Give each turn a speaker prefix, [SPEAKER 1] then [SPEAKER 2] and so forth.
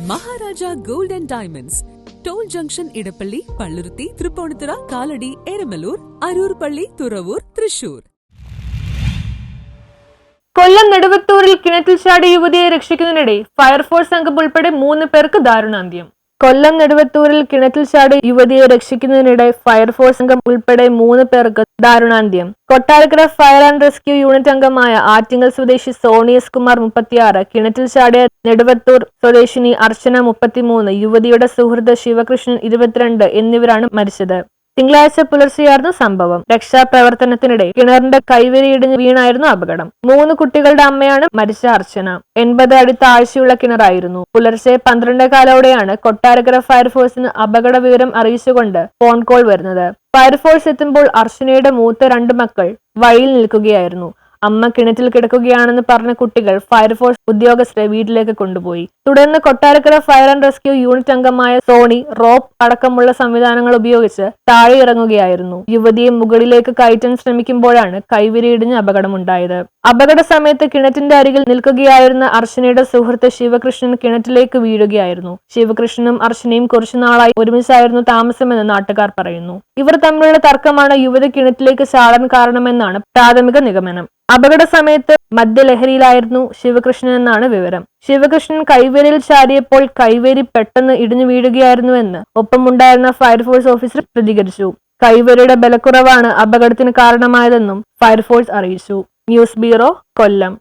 [SPEAKER 1] Maharaja gold and diamonds, toll junction, Edappally, Palluruthy, Tripunithura, Kalady, Eramalloor, Aroor Palli, Thuravoor, Thrissur.
[SPEAKER 2] കൊല്ലം നെടുവത്തൂരിൽ കിണറ്റിൽ ചാടി യുവതിയെ രക്ഷിക്കുന്നതിനിടെ ഫയർഫോഴ്സ് അംഗം ഉൾപ്പെടെ 3 പേർക്ക് ദാരുണാന്ത്യം. കൊല്ലം നെടുവത്തൂരിൽ കിണറ്റിൽ ചാടി യുവതിയെ രക്ഷിക്കുന്നതിനിടെ ഫയർഫോഴ്സ് അംഗം ഉൾപ്പെടെ 3 പേർക്ക് ദാരുണാന്ത്യം. Kottarakkara fire and rescue unit അംഗമായ ആറ്റിങ്ങൽ സ്വദേശി സോണി എസ് കുമാർ 36, കിണറ്റിൽ ചാടിയ നെടുവത്തൂർ സ്വദേശിനി അർച്ചന 33, യുവതിയുടെ സുഹൃത്ത് ശിവകൃഷ്ണൻ 22 എന്നിവരാണ് മരിച്ചത്. തിങ്കളാഴ്ച പുലർച്ചെയായിരുന്നു സംഭവം. രക്ഷാപ്രവർത്തനത്തിനിടെ കിണറിന്റെ കൈവരിയിടിഞ്ഞ് വീണായിരുന്നു അപകടം. 3 കുട്ടികളുടെ അമ്മയാണ് മരിച്ച അർച്ചന. 80 അടി താഴ്ചയുള്ള കിണറായിരുന്നു. പുലർച്ചെ 12:15 കൊട്ടാരക്കര ഫയർഫോഴ്സിന് അപകട വിവരം അറിയിച്ചുകൊണ്ട് ഫോൺ കോൾ വരുന്നത്. ഫയർഫോഴ്സ് എത്തുമ്പോൾ അർച്ചനയുടെ മൂത്ത 2 മക്കൾ വഴിയിൽ നിൽക്കുകയായിരുന്നു. അമ്മ കിണറ്റിൽ കിടക്കുകയാണെന്ന് പറഞ്ഞ കുട്ടികൾ ഫയർഫോഴ്സ് ഉദ്യോഗസ്ഥരെ വീട്ടിലേക്ക് കൊണ്ടുപോയി. തുടർന്ന് Kottarakkara fire and rescue unit അംഗമായ സോണി റോപ്പ് അടക്കമുള്ള സംവിധാനങ്ങൾ ഉപയോഗിച്ച് താഴെ ഇറങ്ങുകയായിരുന്നു. യുവതിയെ മുകളിലേക്ക് കയറ്റാൻ ശ്രമിക്കുമ്പോഴാണ് കൈവിരിയിടിഞ്ഞ് അപകടമുണ്ടായത്. അപകട സമയത്ത് കിണറ്റിന്റെ അരികിൽ നിൽക്കുകയായിരുന്ന അർച്ചനയുടെ സുഹൃത്ത് ശിവകൃഷ്ണൻ കിണറ്റിലേക്ക് വീഴുകയായിരുന്നു. ശിവകൃഷ്ണനും അർച്ചനയും കുറച്ചുനാളായി ഒരുമിച്ചായിരുന്നു താമസമെന്ന് നാട്ടുകാർ പറയുന്നു. ഇവർ തമ്മിലുള്ള തർക്കമാണ് യുവതി കിണറ്റിലേക്ക് ചാടാൻ കാരണമെന്നാണ് പ്രാഥമിക നിഗമനം. അപകട സമയത്ത് മദ്യലഹരിയിലായിരുന്നു ശിവകൃഷ്ണൻ എന്നാണ് വിവരം. ശിവകൃഷ്ണൻ കൈവേരിയിൽ ചാടിയപ്പോൾ കൈവേരി പെട്ടെന്ന് ഇടിഞ്ഞു വീഴുകയായിരുന്നുവെന്ന് ഒപ്പമുണ്ടായിരുന്ന ഫയർഫോഴ്സ് ഓഫീസർ പ്രതികരിച്ചു. കൈവേരിയുടെ ബലക്കുറവാണ് അപകടത്തിന് കാരണമായതെന്നും ഫയർഫോഴ്സ് അറിയിച്ചു. ന്യൂസ് ബ്യൂറോ, കൊല്ലം.